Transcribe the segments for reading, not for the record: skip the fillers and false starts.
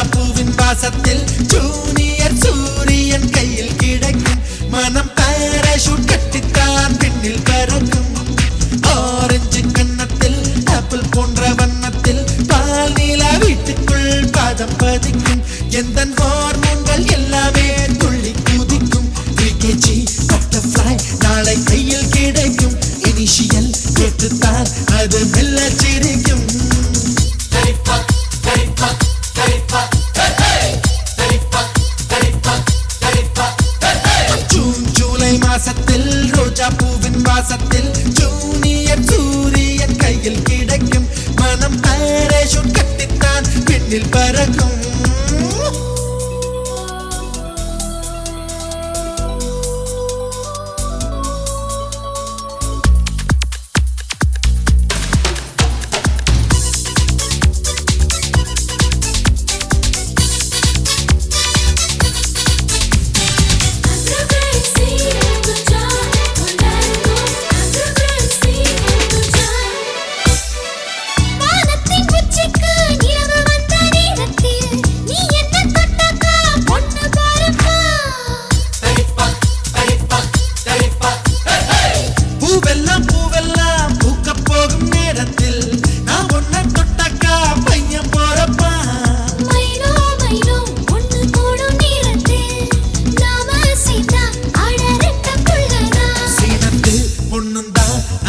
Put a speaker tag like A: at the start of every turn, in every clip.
A: ரோஜா பூவின் வாசத்தில் ஜூனியர் சூரியன் கையில் கிடைக்கும் மனம் பாராசூட் கட்டித்தான் விண்ணில் பறக்கும் ஆரஞ்சு கன்னத்தில் ஆப்பிள் போன்ற வண்ணத்தில் பால் நீலா வீட்டுக்குள் பாதம் பதிக்கும் எந்த ஹார்மோன்கள் எல்லாமே துள்ளி குதிக்கும் விகேஜி பட்டர்ஃப்ளை நாளை கையில் கிடைக்கும் இனிஷியல் கேட்டுத்தான் அது மெல்ல சிரிக்கும் ஜூன் ஜூலை மாசத்தில் ரோஜா பூவின் வாசத்தில் ஜூனியர் சூரியன் கையில் கிடைக்கும் மனம் பாராசூட் கட்டித்தான் விண்ணில் பறக்கும்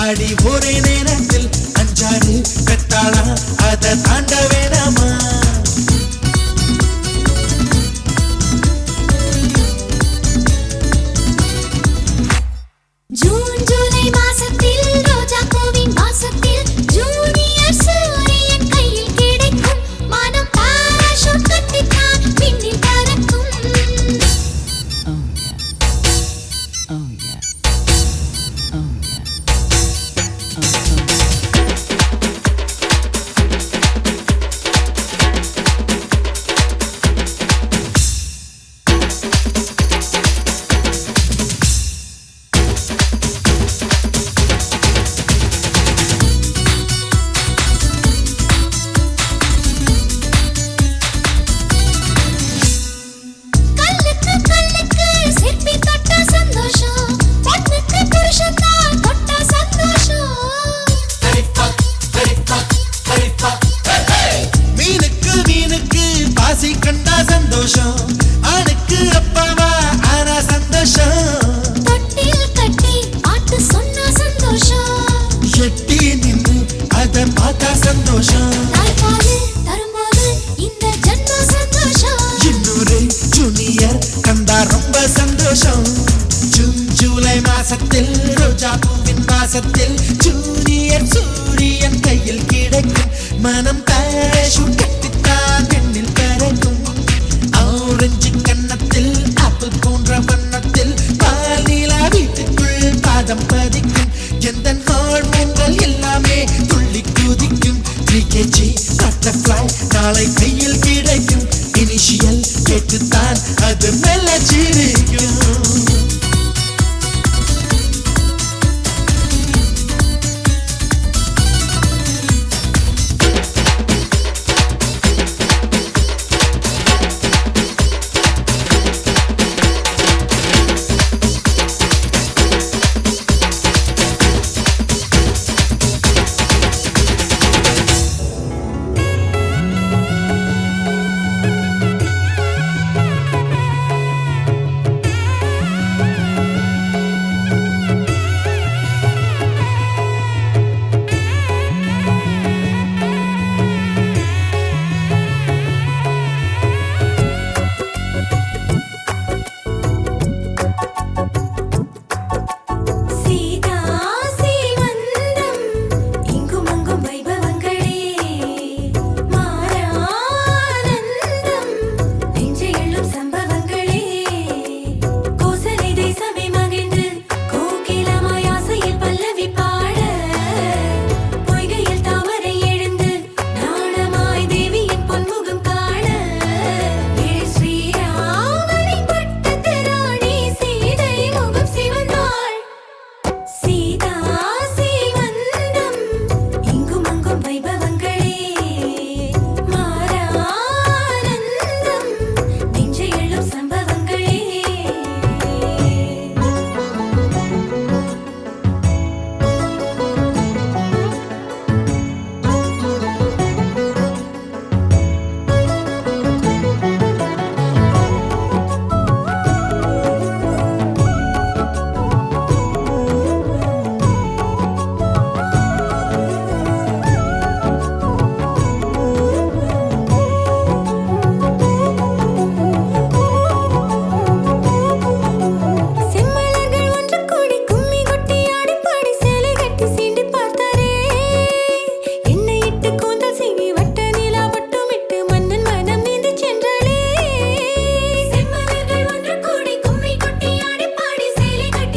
A: அடி ஒரே நேரத்தில் அஞ்சாறு பெத்தாளா அதை தாண்ட வேணாமா
B: ஜூன் ஜூலை மாசத்தில் ரோஜா பூவின் வாசத்தில் ஜூனியர் சூரியன் கையில் கிடைக்கும் மனம் பாராசூட் கட்டித்தான் விண்ணில் பறக்கும் கண்டா சந்தோஷம் ஆணுக்கு அப்பாவா ஆனா சந்தோஷம் தொட்டில் கட்டி ஆட்டு சொன்னா சந்தோஷம்
A: எட்டி நின்று அதை பார்த்தா சந்தோஷம்
B: தாய்ப்பால் தரும்போது இந்த ஜன்ம சந்தோஷம்
A: இன்னொரு ஜூனியர் கண்டா ரொம்ப சந்தோஷம் ஜூன் ஜூலை மாசத்தில் ரோஜா பூவின் வாசத்தில் ஜூனியர் சூரியன் கையில் கிடைக்கும் மனம் பாராசூட் கட்டித்தான் விண்ணில் பறக்கும் ஆரஞ்சு கன்னத்தில் ஆப்பிள் போன்ற வண்ணத்தில் பால் நீலா வீட்டுக்குள் பாதம் பதிக்கும் எந்த ஹார்மோன்கள் எல்லாமே துள்ளி குதிக்கும் விகேஜி பட்டர்ஃப்ளை நாளை கையில் கிடைக்கும் இனிஷியல் கேட்டுத்தான் அது மெல்ல சிரிக்கும்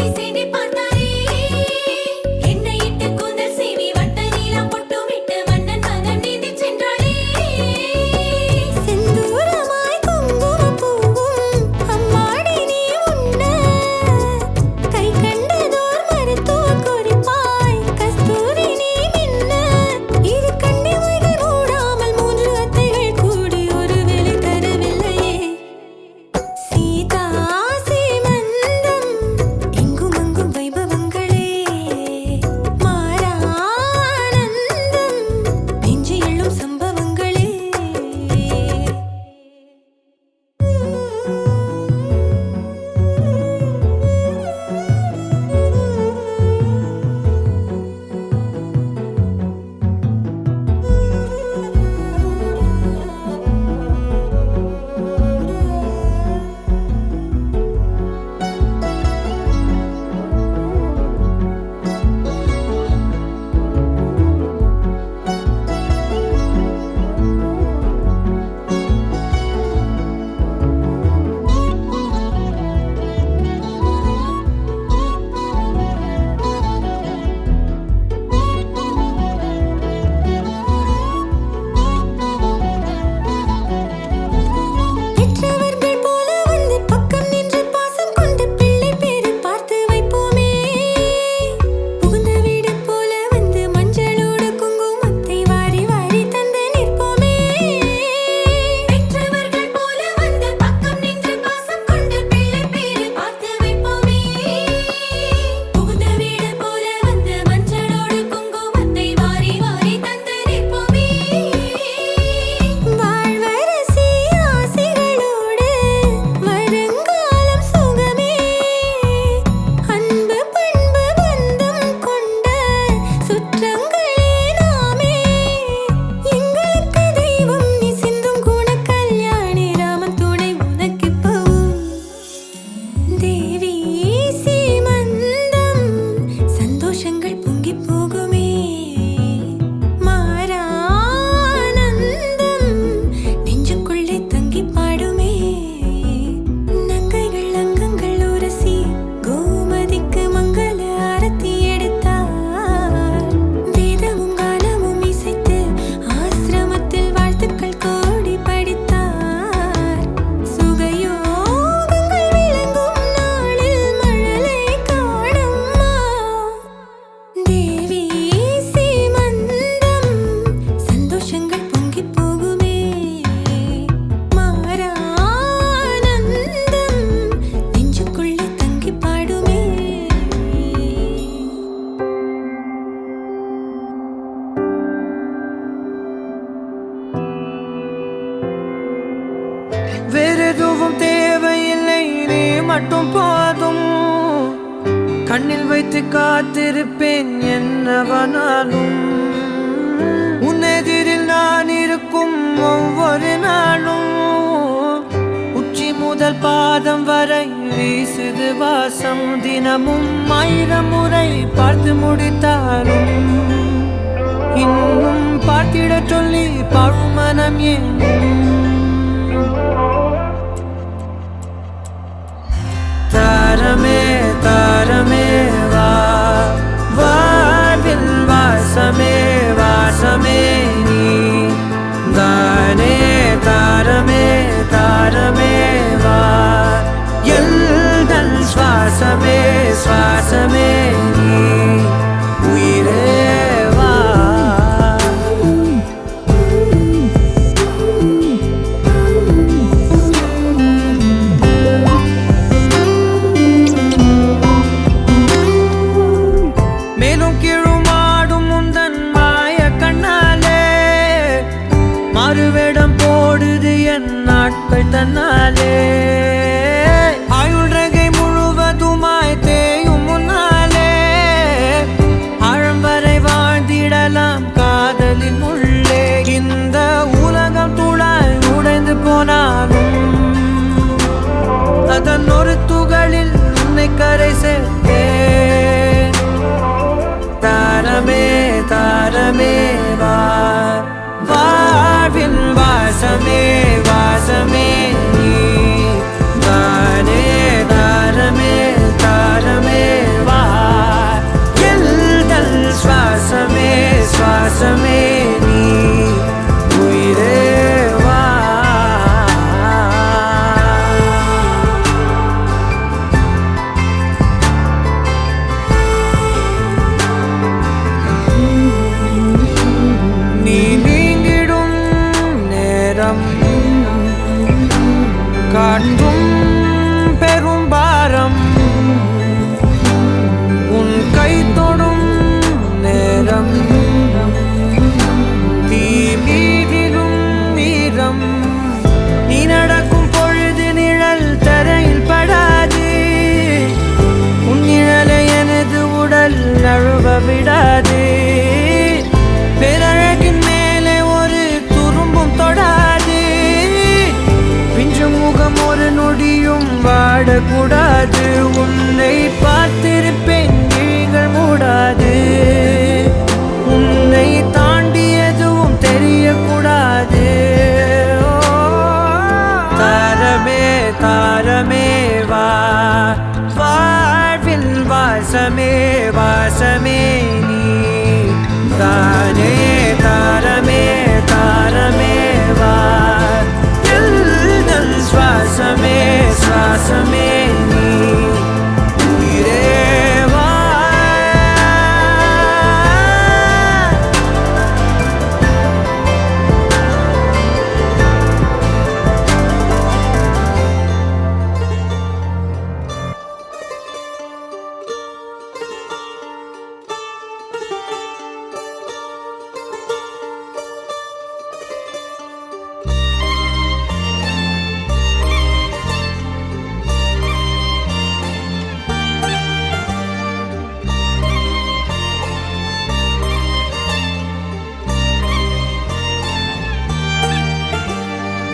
B: சீண்டி சீண்டி பார்த்தாரே என்னை இட்டு கூந்தல் சீவி வட்ட நீலம் பொட்டு விட்டு மன்னன் மனம் நீந்தி சென்றாளே செந்தூரமாய் குங்கும பூவும் அம்மாடி நீ உன்ன கை கண்டதோர் மருத்துவ குறிப்பாய் கஸ்தூரி நீ மின்ன இரு கண்ணி வைகை மூடாமல் மூன்று அத்தைகள் கூடி ஒரு வேலை தரவில்லையே சீதா சீமந்தம் எங்கும் அங்கும் வைபவங்களே மாறானந்தம் நெஞ்சு எழும் சம்பவங்களே பெற்றவர்கள் போல வந்து பக்கம் நின்று பாசம் கொண்டு பிள்ளை பேரு பார்த்து வைப்போமே புகுந்த வீடு போல வந்து மஞ்சளோடு குங்குமத்தை வாரி வாரி தந்து நிற்போமே பெற்றவர்கள் போல வந்து பக்கம் நின்று பாசம் கொண்டு பிள்ளை பேரு பார்த்து வைப்போமே புகுந்த வீடு போல வந்து மஞ்சளோடு குங்குமத்தை வாரி வாரி தந்து நிற்போமே வாழ்வரசி ஆசைகளோடு வருங்காலம் சுகமே அன்பு பண்பு பந்தம் கொண்ட சுற்றங்களே நாமே எங்களுக்கு தெய்வம் நீ சிந்தும் குண கல்யாணி ராமன் துணை உனக்கிப்பவும் தேவி சீமந்தம் சந்தோஷங்கள் பொங்கி போகுமே மாறானந்தம் நெஞ்சுக்குள்ளே தங்கி பாடுமே நங்கைகள் அங்கங்கள் உரசி கோமதிக்கு மங்கள ஆரத்தி எடுத்தார் வேதமும் கானமும் இசைத்து ஆசிரமத்தில் வாழ்த்துக்கள் கோடி படித்தார் சுகயோகங்கள் விளங்கும் நாளில் மழலை காணம்மா தேவி சீமந்தம் சந்தோஷங்கள் பொங்கி போகுமே மாறானந்தம் நெஞ்சுக்குள்ளே தங்கி பாடுமே
C: வேறெதுவும் தேவையில்லை நீ மட்டும் போதும் கண்ணில் வைத்து காத்திருப்பேன் என்னவனாலும் உன்னெதிரில் நான் இருக்கும் ஒவ்வொரு நாளும் உச்சி முதல் பாதம் வரை வீசுது வாசம் தினமும் 1000 முறை பார்த்து முடித்தாலும் இன்னும் பார்த்திடச் சொல்லி பழுமனம் ஏனும் தாரமே தாரமே வா வாழ்வில் வாசமே வாசமே நீ தானே தாரமே தாரமே வா எல்தல் சுவாசமே சுவாசமே நீ உயிரே வா மேலும் கீழுமாடும் முந்தன் மாய கண்ணாலே மாறுவேடம் போடுது என் நாட்கள் தன்னாலே ஆயுள் ரகை முழுவதுமாய் தேயும் முன்னாலே ஆழம் வரை வாழ்ந்திடலாம் காதலின் உள்ளே இந்த உலகம் துளாய் உடைந்து போனாலும் அதன் ஒரு துகளில் உன்னை கரை சேர்த்தேன் தாரமே தாரமே வா வாழ்வின் வாசமே வாசமே நீ தானே தாரமே தாரமே தெரியக்கூடாது. உன்னை பார்த்திருப்பேன் நீங்கள் மூடாது. உன்னை தாண்டி எதுவும் தெரியக்கூடாது. தாரமே தாரமே வா, வாழ்வில் வாசமே வாசமே நீ தானே. தாரமே தாரமே வா, எல்தல் சுவாசமே சுவாசமே நீ உயிரே வா.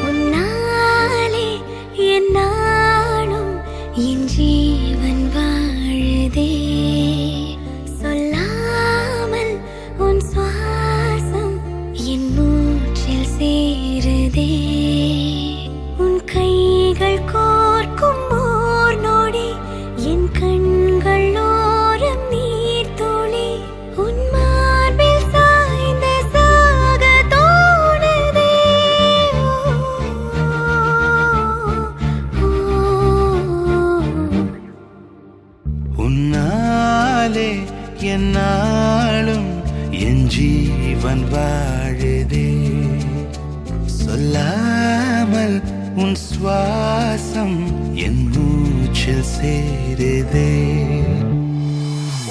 B: உன்னாலே என் நாளும் என் ஜீவன் வாழுதே. சொல்லாமல் உன் சுவாசம் என் மூச்சில் சேருதே. உன் கைகள் கோர்க்கும் ஓர் நொடி என் கண்கள் ஓரம் நீர் துளி. உன் மார்பில் சாய்ந்து சாக தோணுதே.
A: உன்னாலே என்னாலும் என் ஜீவன் வாழுதே. சொல்லாமல் உன் சுவாசம் என் மூச்சில் சேருதே.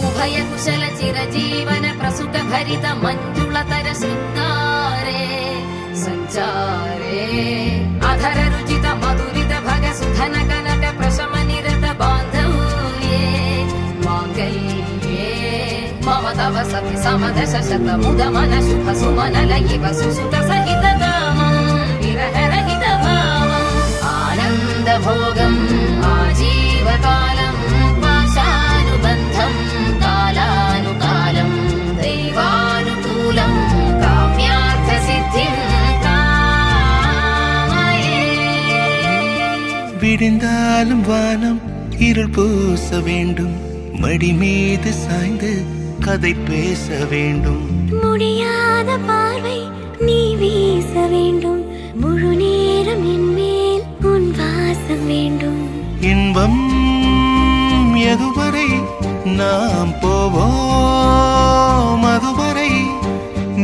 D: उभय कुशल चिरजीवन प्रसुत भरित मञ्जुलतर शृङ्गारे सञ्चारे अधर रुचित मधुरित भग सुधन कनक प्रशम निरत बान्धव्ये माङ्गल्ये मम तव सति समदश शत मुद मन शुभ सुमन लयिव सुसुत सहित कामं विरह रहित भावम् आनन्द भोगम् आजीवकालं पाशानुबन्धं कालानुकालं दैवानुकूलं काम्यार्थसिद्धिं कामये.
A: விடிந்தாலும் வானம் இருள் பூச வேண்டும். மடி மீது சாய்ந்து கதை பேச வேண்டும்.
B: முடியாத பார்வை நீ வீச வேண்டும். முழு நேரம் என் மேல் உன் வாசம் வேண்டும்.
A: இன்பம் எதுவரை நாம் போவோம் அதுவரை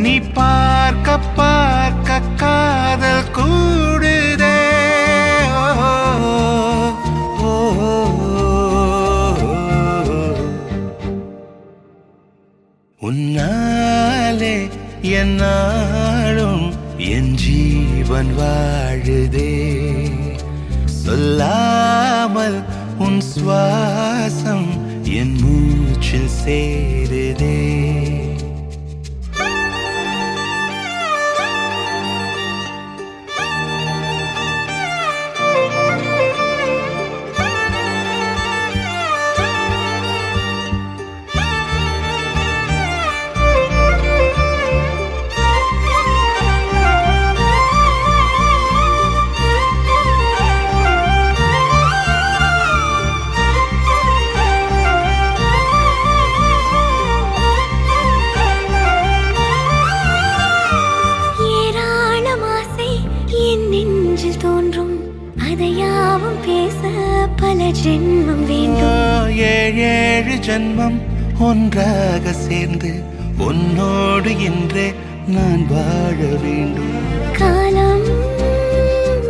A: நீ பார்க்க பார்க்க காதல் கூடுதே. ஓ, ஓ, உன்னாலே என்னாலும் என் ஜீவன் வாழுதே. சொல்லாமல் உன் சுவாசம் என் மூச்சில் சேருதே.
B: அதையாவும் பேச பல ஜென்மம் வேண்டும்.
A: ஏழு ஜென்மம் ஒன்றாக சேர்ந்து உன்னோடு இன்றே நான் வாழ வேண்டும்.
B: காலம்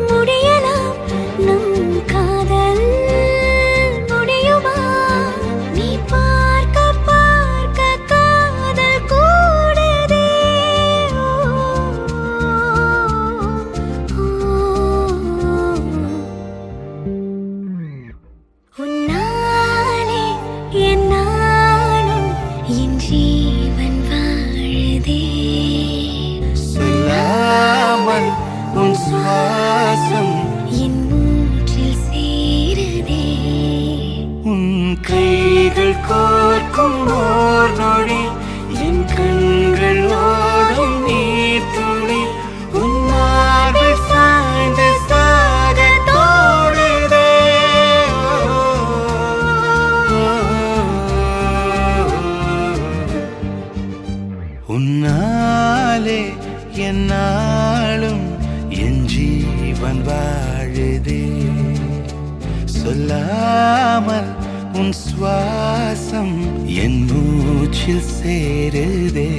B: முடியலாம், நம் காதல் முடியுமா? நீ பார்க்க பார்க்க காதல் கூடுதே. உன்னாலே என் நாளும் என் ஜீவன் வாழுதே.
A: சொல்லாமல் உன் கைகள் கோர்க்கும் ஓர் நொடி என் கண்கள் ஓடும் நீர் துளி உன்னார்கள் சாய்ந்து சாக தோடுதே உன்னாலே என்னாலும் என் ஜீவன் வாழுதே சொல்லாமல் உன் சுவாசம் என் மூச்சில் சேருதே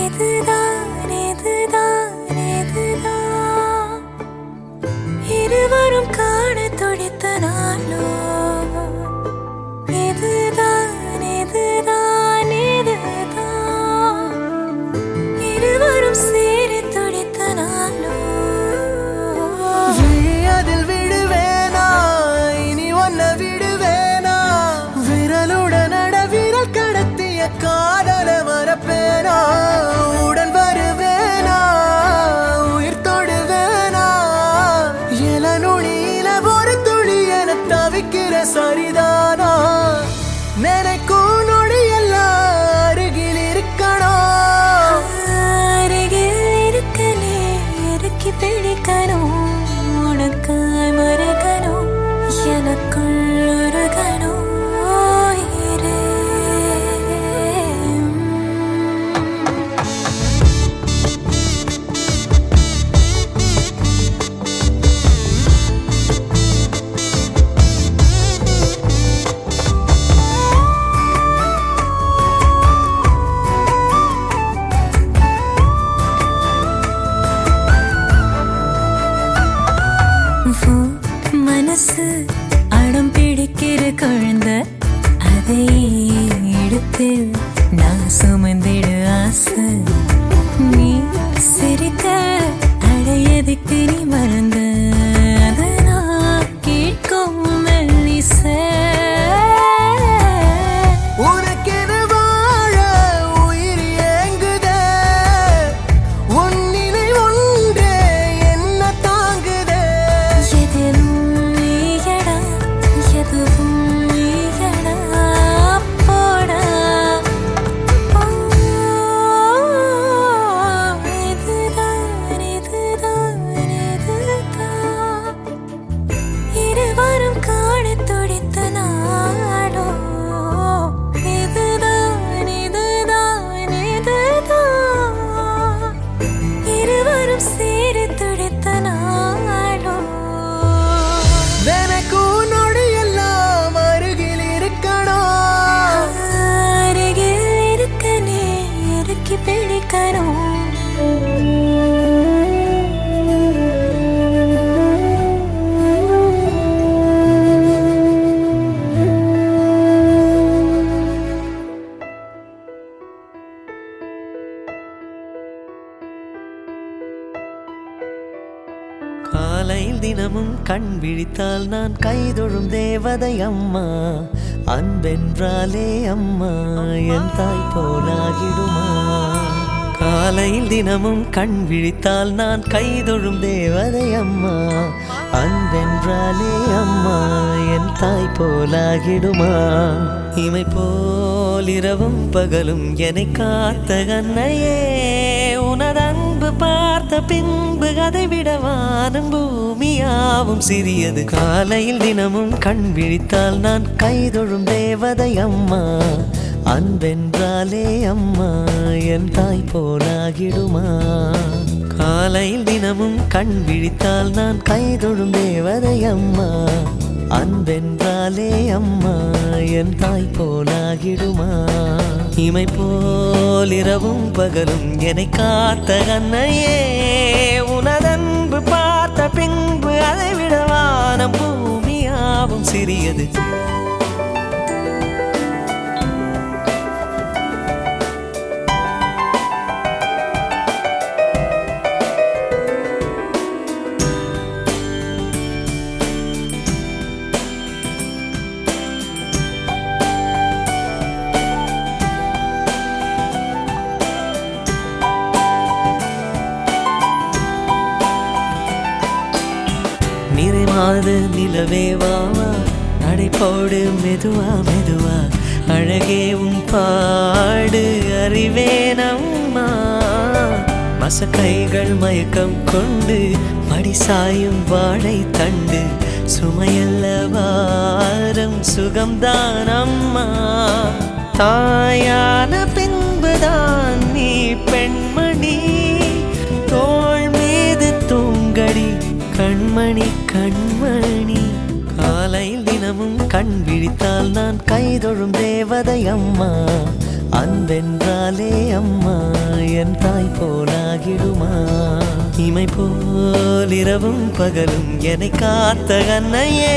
B: இதுதான் இதுதான் இதுதான் இருவரும் காண துடித்த நாளோ இதுதான் இதுதான் இதுதான் இருவரும் சேர துடித்த நாளோ
C: அதில் விடுவேனா இனி ஒன்ன விடுவேனா விரலுடன் விரல் கடத்திய காதல மறப்பேனா உடன் வருவேனா உயிர் தொடுவேனா எல நுனியில ஒரு துளி என தவிக்கிற சரிதானா நினைக்கும் நொடி எல்லாம் அருகில் இருக்கணும்
B: அருகில் இருக்கலே இறுக்கி பிடிக்கணும் உனக்காய் மறக்கணும் எனக்குள் உருகணும் உயிரே. மனசு அடம் பிடிக்கிற குழந்தை அதை எடுத்து நான் சுமந்திடு ஆசை நீ சிரிக்க அடையதுக்கு நீ மறந்த அதை நான் கேட்கும் மெல்லிசை
C: உனக்கென வாழ உயிர் ஏங்குதே உன் நிலை ஒன்றே என்ன தாங்குதே
B: எதிலும் நீயடா எதுவும் நீயடா போடா இதுதான் இதுதான் இதுதான் இருவரும் காண துடித்த நாடோ இதுதான் இதுதான் இதுதான் இருவரும் சேர துடித்த நாடோ
C: எனக்கும் நொடி எல்லாம் அருகில் இருக்கணும்
B: அருகில் இருக்கனே இறுக்கி பிடிக்கணும்
C: காலையில் தினமும் கண் விழித்தால் நான் கைதொழும் தேவதை அம்மா அன்பென்றாலே அம்மா என் தாய் போலாகிடுமா காலையில் தினமும் கண் விழித்தால் நான் கைதொழும் தேவதை அம்மா அன்பென்றாலே அம்மா என் தாய் போலாகிடுமா இமை போல் இரவும் பகலும் என்னை காத்த கண்ணையே உனது அன்பு பார்த்த பின்பு அதை விட வானம் பூமியாவும் சிறியது காலையில் தினமும் கண் விழித்தால் நான் கைதொழும் தேவதை அம்மா அன்பென்றாலே அம்மா என் தாய் போலாகிடுமா காலையில் தினமும் கண் விழித்தால் நான் கைதொழும் தேவதை அம்மா அன்பென்றாலே அம்மா என் தாய் போலாகிடுமா இமை போல் இரவும் பகலும் என்னை காத்த கண்ணையே உனது அன்பு பார்த்த யாவும் சிறியது. நிறைமாத நிலவே வாவா, நடைபோடு மெதுவா மெதுவா, அழகே உன் பாடு அறிவேனம்மா. மசக்கைகள் மயக்கம் கொண்டு மடிசாயும் வாழை தண்டு, சுமையல்ல வாரம் சுகம்தான் அம்மா. தாயான பின்புதான் நீ பெண்மணி, தோள் மீது தூங்கடி கண்மணி கண்மணி. காலையில் தினமும் கண் விழித்தால் நான் கைதொழும் தேவதை அம்மா. அன்பென்றாலே அம்மா என் தாய் போலாகிடுமா. இமை போல் இரவும் பகலும் என்னை காத்த கண்ணையே,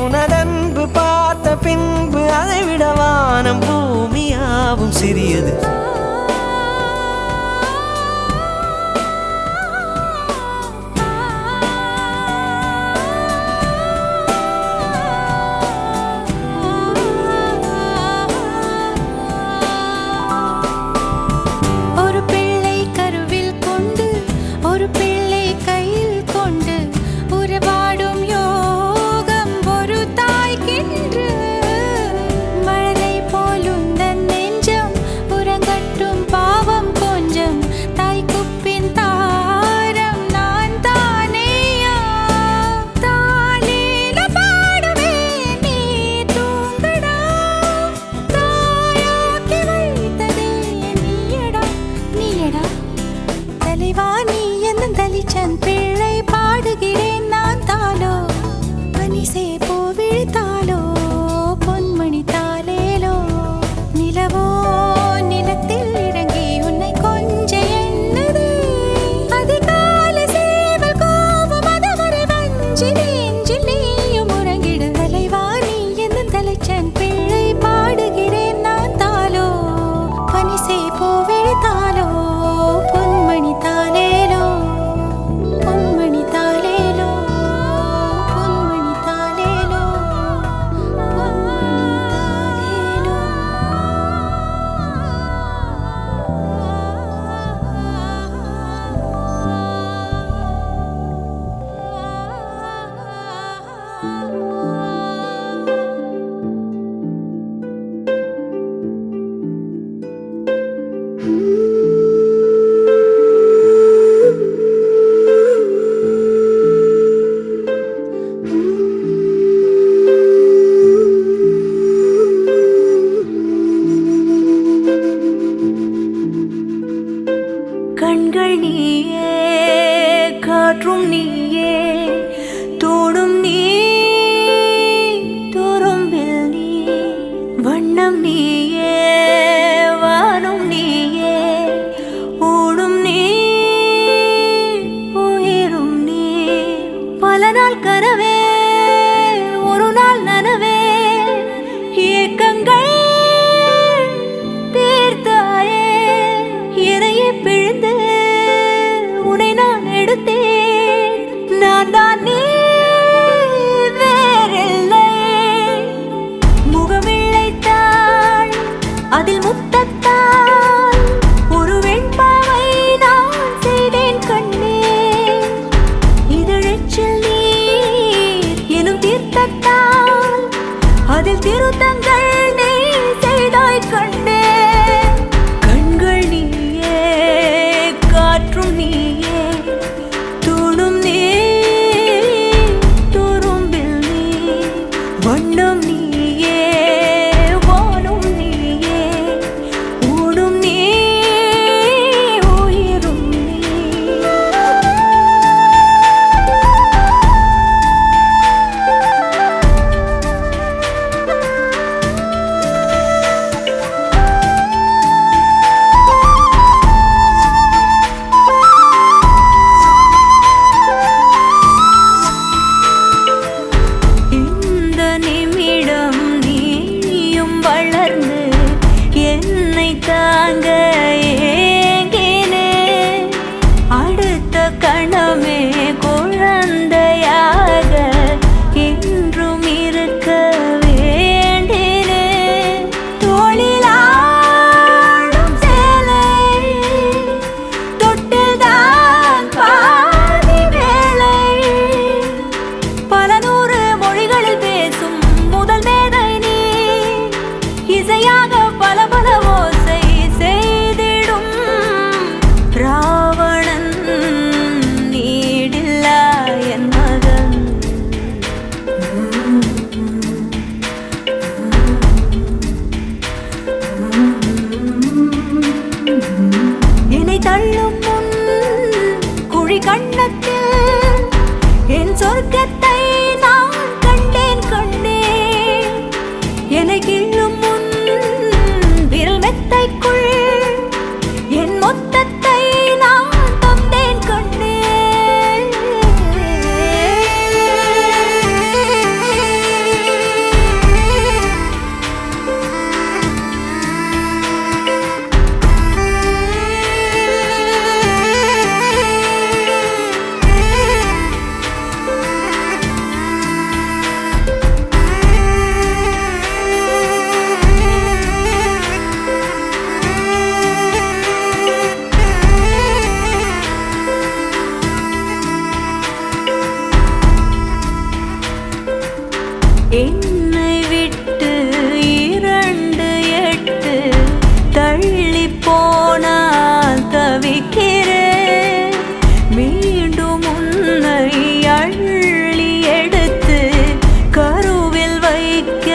C: உனதன்பு பார்த்த பின்பு அதை விட வானம் பூமியாவும் சிறியது.
B: பிள்ளை பாடுகிறேன் நான் தாலோ, பனிசே போ விழித்தாலோ, பொன்மணி தாலேலோ. நிலவோ நிலத்தில் இறங்கி உன்னை கொஞ்ச எண்ணது, அதிகால சேவல் கோபம் அதுவரை வஞ்சி நெஞ்சில் நீயும் உறங்கிடு. தலைவா நீ என்ன தலைச்சன் பிள்ளை பாடுகிறேன் நான் தாலோ, பனிசே போ விழித்தாலோ, பொன்மணி தாலேலோ.
E: கண்கள் நீயே, காற்றும் நீயே, தோடும் நீ, துரும்பில் நீ, வண்ணம் நீயே, வானும் நீயே, ஊடும் நீ, உயிரும் நீ. பல நாள் கனவே, ஒரு நாள் நனவே, ஏக்கங்கள் தீர்த்தாயே. எதையே பிழிந்து உன்னை நான் எடுத்தேன், நான் தான் நீ வேறில்லை. முகமிழைத்தாள் அதில் முத்தத்தால் ஒரு வெண்பாவை நான் செய்தேன் கண்ணே. இதழச்சில் நீ என்னை விட்டு 2 8 தள்ளி போனால் தவிக்கிறேன். மீண்டும் உன்னை அள்ளி எடுத்து கருவில் வைக்க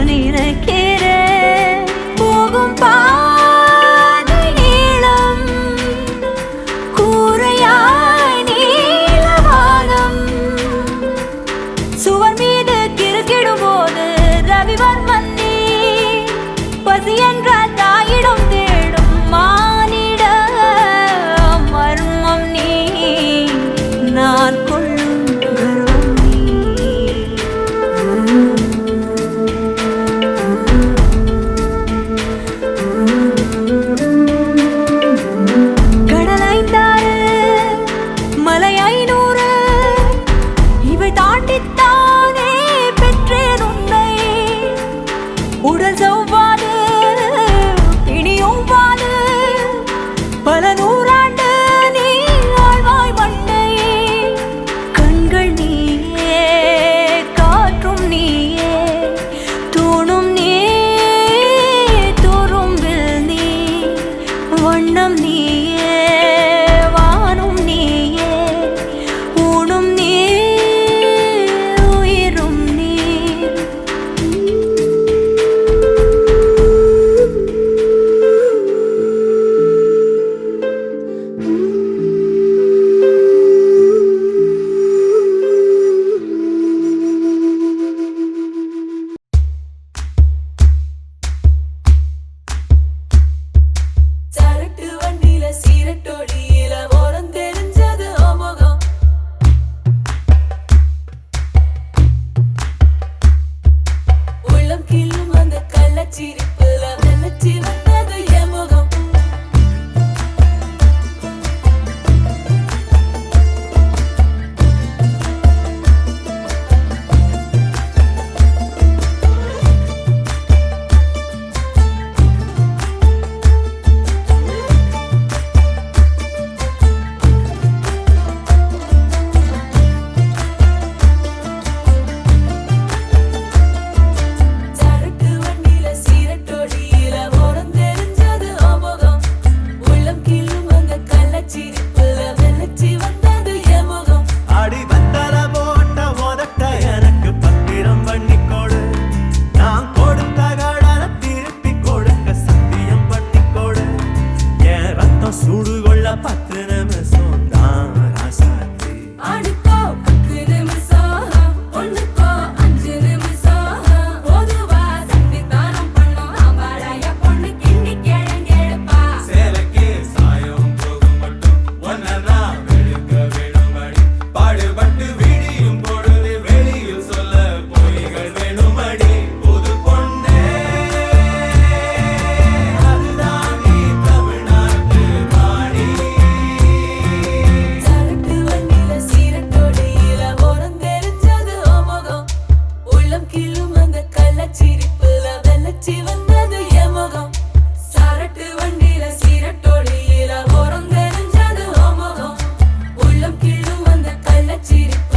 E: நினைக்கிறேன். போகும் பாதை நீளம், கூரையாய் நீலவானம். சுவர் மீது கிறுக்கிடும் போது ரவிவர்மன் நீ, பசி என்ற தாயிடம் தேடும் மானிட மர்மம் நீ, நான் கொள்ளும் கர்வம் நீ. கடல் 5 மலை 500 இவை தாண்டித்தானே பெற்றேன் உன்னை. உடல் செவ்வாது பிணியொவ்வாது பல நூறாண்டு நீ ஆழ்வாய் மண்ணை. கண்கள் நீயே, காற்றும் நீயே, தூணும் நீ, துரும்பில் நீ, வண்ணம் நீயே, வானும் நீயே, ஊனும் நீ, உயிரும் நீ.
B: சரட்டு வண்டியில சீரட்டோடியில ஓரம் தெரிஞ்சது ஓமுகம். உள்ளம் கிள்ளும் அந்த கள்ளச்சிரிப்புல வெள்ளச்சி வந்தது என் முகம். சரட்டு வண்டியில சீரட்டோடியில ஓரம் தெரிஞ்சது ஓமுகம். உள்ளம் கிள்ளும் அந்த கள்ளச்சிரிப்புல வெள்ளச்சி வந்தது என் முகம்.
F: அடி வத்தல போட்ட உதட்ட எனக்கு பத்திரம் பண்ணிக்கொடு. நான் கொடுத்த கடனை திருப்பி கொடுக்க சத்தியம் பண்ணிக்கொடு. என் ரத்தம் சூடு கொள்ள 10 நிமிஷம் தான் ராசாத்தி.
B: ஆடுக்கோ 10 நிமிஷம், ஒண்ணுக்கோ 5 நிமிஷம். பொதுவா சக்திதானம் பண்ணும் ஆம்பளைய பொண்ணு கிண்டி கிழங்கெடுப்பா.
F: சேலைக்கு சாயம் போகும் மட்டும் ஒன்னதான் வெளுக்க வேணுமடி. பாடுபட்டு விடியும் பொழுது வெளியில் சொல்ல பொய்கள் வேணுமடி. புது பொண்ணே அதுதான் நீ தமிழ்நாட்டு வாடி.
B: சரட்டு வண்டியில சீரட்டோடியில ஓரம் தெரிஞ்சது ஓமுகம். உள்ளம் கிள்ளும் அந்த கள்ளச்சிரிப்புல வெள்ளச்சி வந்தது என் முகம். சரட்டு வண்டியில சீரட்டோடியில ஓரம் தெரிஞ்சது ஓமுகம். உள்ளம் கிள்ளும் அந்த கள்ளச்சிரிப்புல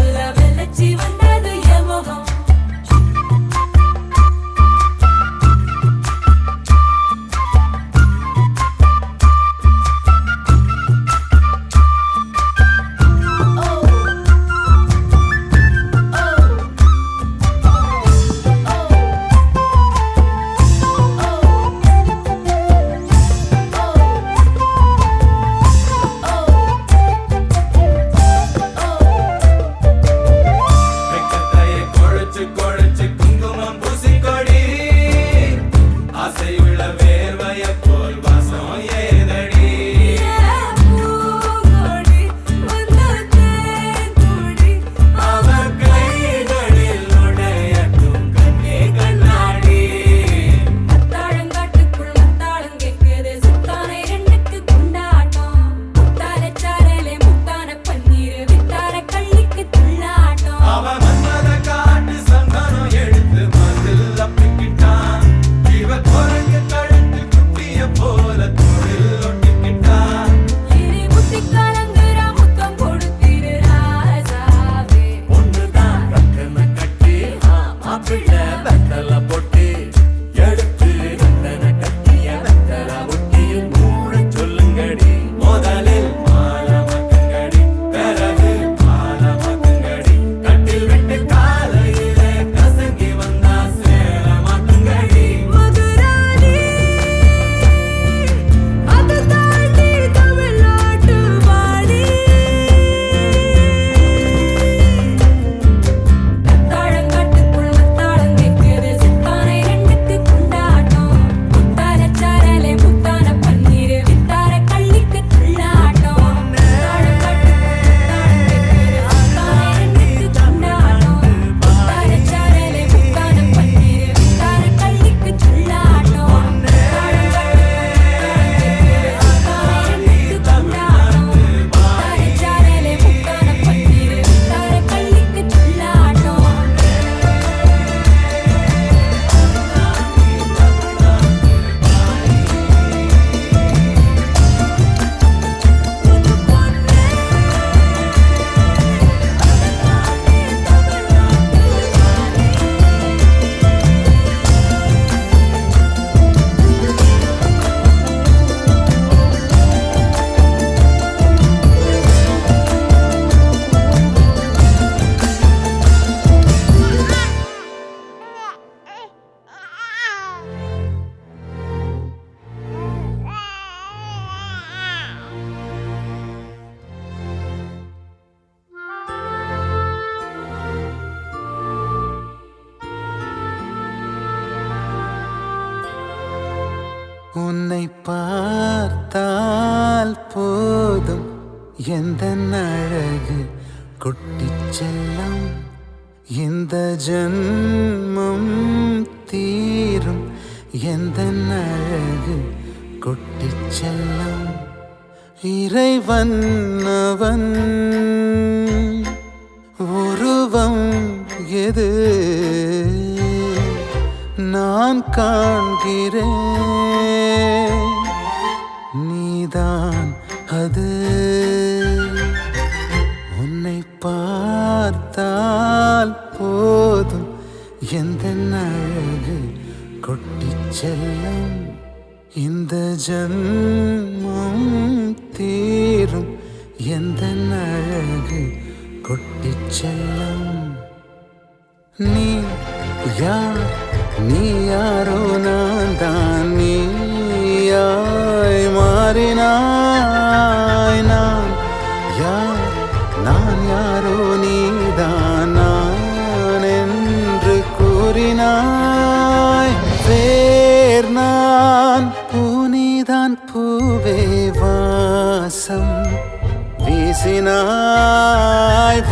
C: உன்னை பார்த்தால் போதும் எந்த அழகு குட்டிச் செல்லம் இந்த ஜன்மம் தீரும் எந்த அழகு குட்டிச் செல்லம் இறைவன் அவன் உருவம் எது நான் காண்கிறேன் நீதான் அது உன்னை பார்த்தால் போதும் எந்த அழகு கொட்டிச் செல்லும் இந்த ஜன்மம் தீரும் எந்த அழகு கொட்டிச் செல்லும் நீ யார் நீ யாரோ நான் தான் நீயாய் மாறினாய் நான் யார் நான் யாரோ நீதான் நான் என்று கூறினாய் வேர் நான் பூனிதான் பூவே வாசம் வீசினாய்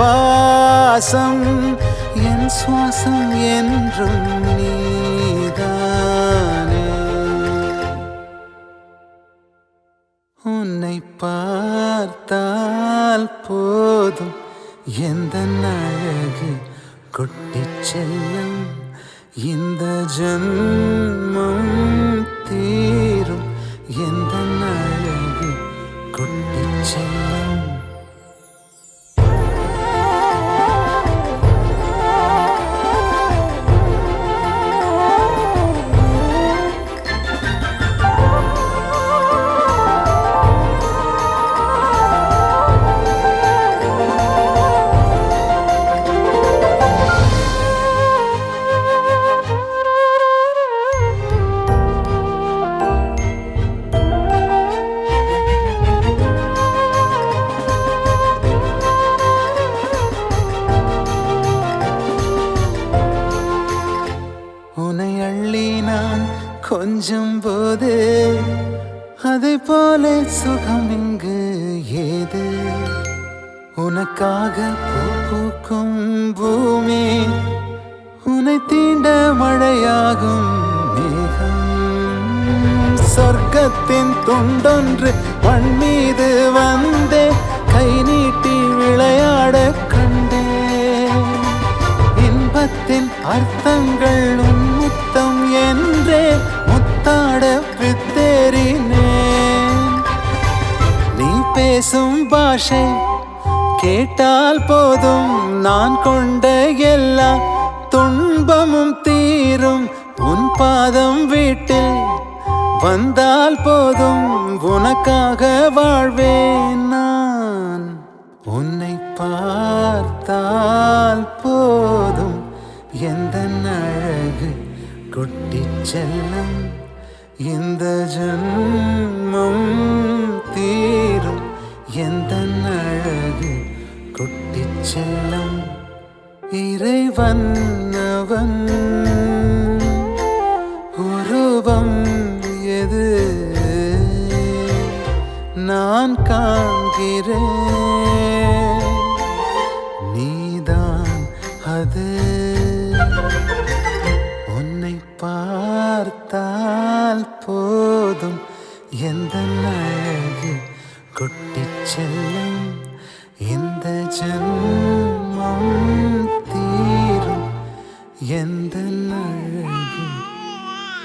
C: வாசம் என் சுவாசம் என்றும் நீதானே உன்னை பார்த்தால் போதும் எந்த அழகு கொட்டிச் செல்லும் இந்த ஜன்மம் தீரும் எந்த அழகு கொட்டிச் செல்லும் உன்னை அள்ளி நான் கொஞ்சம் போது அதை போல சுகம் இங்கு ஏது உனக்காக பூ பூக்கும் பூமி உன்னை தீண்ட மழையாகும் மேகம் சொர்க்கத்தின் துண்டொன்று மண் மீது வந்தே கை நீட்டி விளையாட கண்டேன் இன்பத்தின் அர்த்தங்கள் உன் முத்தம் என்றே முத்தாட பித்தேறினேன் நீ பேசும் பாஷை கேட்டால் போதும் நான் கொண்ட எல்லா துன்பமும் தீரும் உன் பாதம் வீட்டில் வந்தால் போதும் உனக்காக வாழ்வேன் நான் உன்னை பார்த்தால் போதும் எந்த அழகு கொட்டிச் செல்லும் இந்த ஜன்மம் தீரும் எந்த அழகு கொட்டிச் செல்லும் இறைவன் அவன் உருவம் எது நான் காண்கிறேன் நீதான் அது உன்னை பார்த்தால் போதும் எந்த அழகு கொட்டிச் செல்லும் இந்த ஜன்மம் தீரும் எந்த அழகு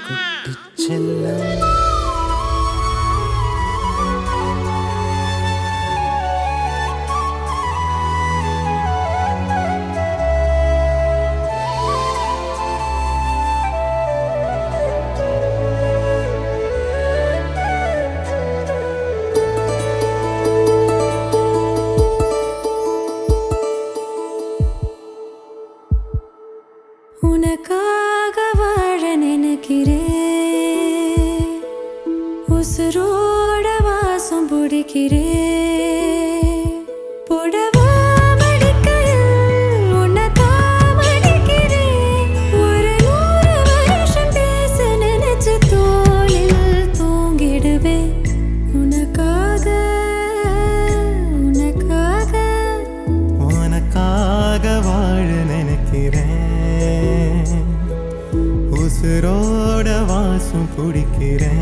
C: கொட்டிச் செல்லும்
B: உனக்காக வாழ நினைக்கிறேன் உசுரோட வாசம் பிடிக்கிறேன் புடவா மடிக்கையில் உன்னைத்தான் மடிக்கிறேன் ஒரு 100 வருஷம் பேச நினைச்சு தோளில் தூங்குறேன்
C: வாழ நினைக்கிறேன் உசுரோட வாசம் பிடிக்கிறேன்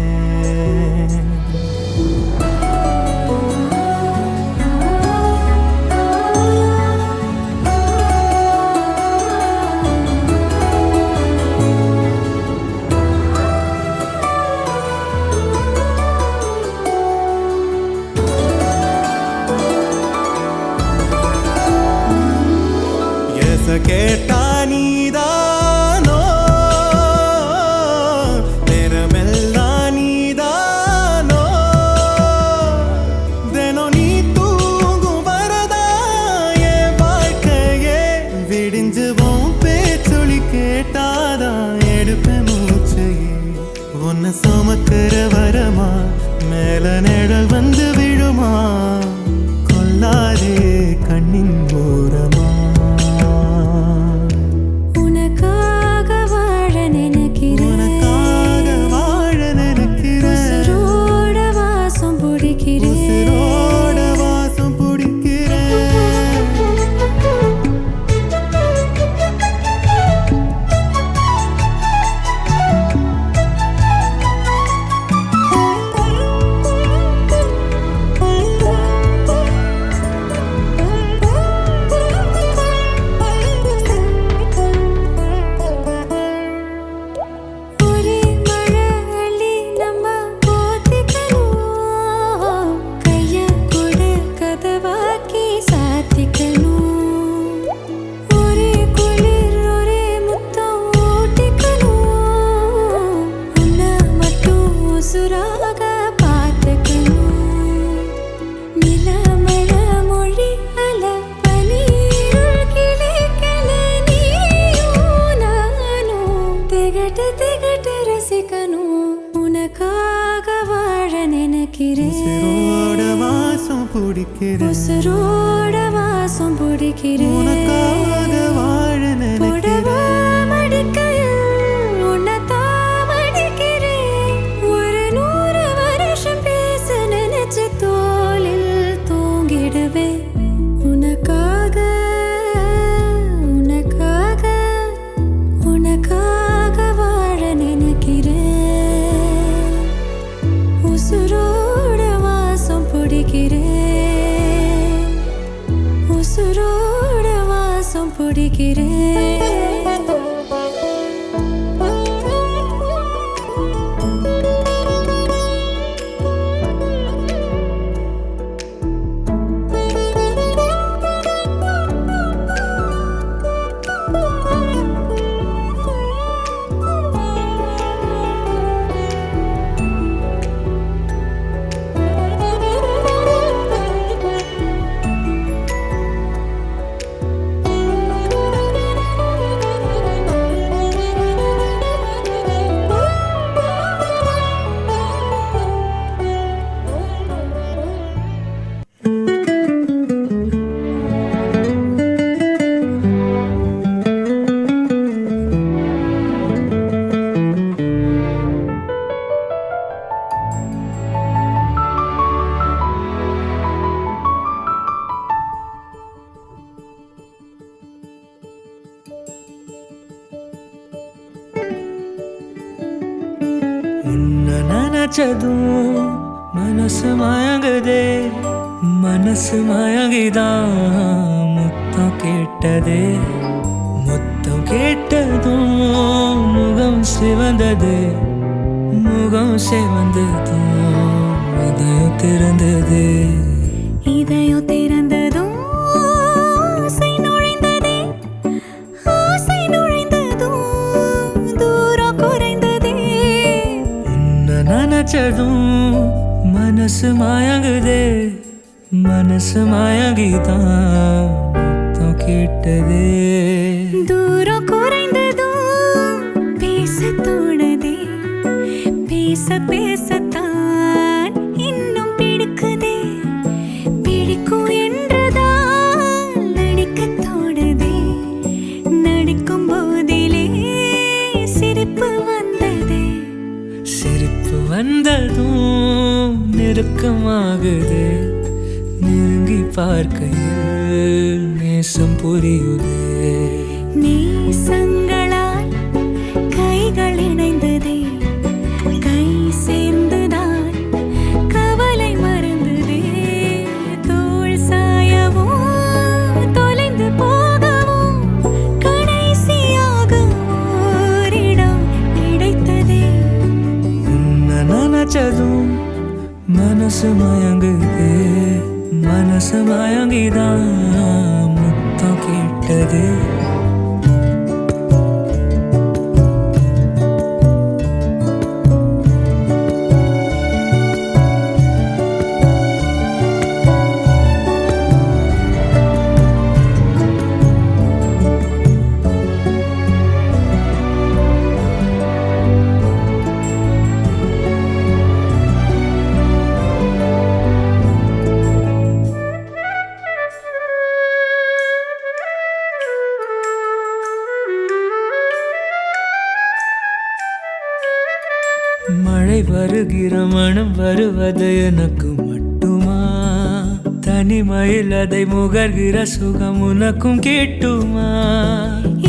C: கேட்டா நீதானோ நேரமெல்லாம் நீதானோ தினம் நீ தூங்கும் வரதா என் வாழ்க்கையே விடிஞ்சுவோம் பேச்சொலி கேட்டாதான் எடுப்பேன் மூச்சையே உன்னை சுமக்கிற வரமா மேல நிழல் வந்து விழுமா கொல்லாதே கண்ணின் ஓரமா
E: உசுரோட வாசம் பிடிக்கிறேன்
C: உனக்காக வாழ நினைக்கிறேன்
E: மடிக்கையில் உன்னைத்தான் மடிக்கிறேன் ஒரு 100 வருஷம் பேச நினைச்சு தோளில் தூங்கிடுவேன் உனக்காக உனக்காக உனக்காக வாழ நினைக்கிறேன் உசுரோட வாசம் பிடிக்கிறேன் உசுரோட வாசம் பிடிக்கிறேன்
C: நினைச்சதும் மனசு மயங்குதே மனசு மயங்கிதான் முத்தம் கேட்டதே முத்தம் கேட்டதும் முகம் சிவந்தது முகம் சிவந்ததும் இதயம் திறந்தது
E: இதயம் திறந்ததும் ஆசை நுழைந்ததே ஆசை நுழைந்ததும் தூரம் குறைந்ததே
C: உன்னை நினைச்சதும் மனசு மயங்குதே மனசு மயங்கிதான் முத்தம் கேட்டதே
E: தூரம் குறைந்ததும் பேச தோணுதே பேச பேசத்தான் இன்னும் பிடிக்குதே பிடிக்கும் என்றுதான் நடிக்க தோணுதே நடிக்கும் போதிலே சிரிப்பு வந்ததே
C: சிரிப்பு வந்ததும் நெருக்கமாகுது நெருங்கி பார்க்கையில் நேசம் புரியுதே.
E: நேசங்களால் கைகள் இணைந்ததே, கை சேர்ந்துதான் கவலை மறந்ததே. தோள் சாயவும் தொலைந்து போகவும் கடைசியாக ஓரிடம் கிடைத்ததே.
C: உன்னை நினைச்சதும் மனசு மயங்குதே, மனசு மயங்கிதான் முத்தம் கேட்டதே. மழை வருகிற மனம் வருவது எனக்கு மட்டுமா? தனிமையில் அதை முகர்கிற சுகம் உனக்கும் கேட்டுமா?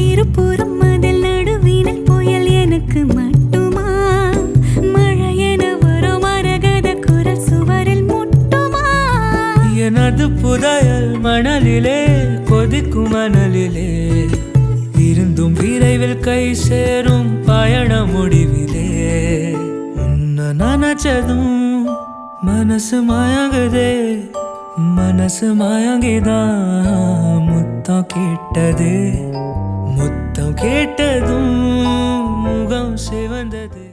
E: இருபுறம் அதில் நடுவினில் புயல் எனக்கு மட்டுமா? மழையென வரும் மரகத குரல் சுவரில் முட்டுமா?
C: எனது புதையல் மணலிலே கொதிக்கும் மணலிலே இருந்தும் விரைவில் கை சேரும் பயண முடிவிலே. உன்னை நினைச்சதும் மனசு மயங்குதே, மனசு மயங்கிதான் முத்தம் கேட்டதே. முத்தம் கேட்டதும் முகம் சிவந்தது.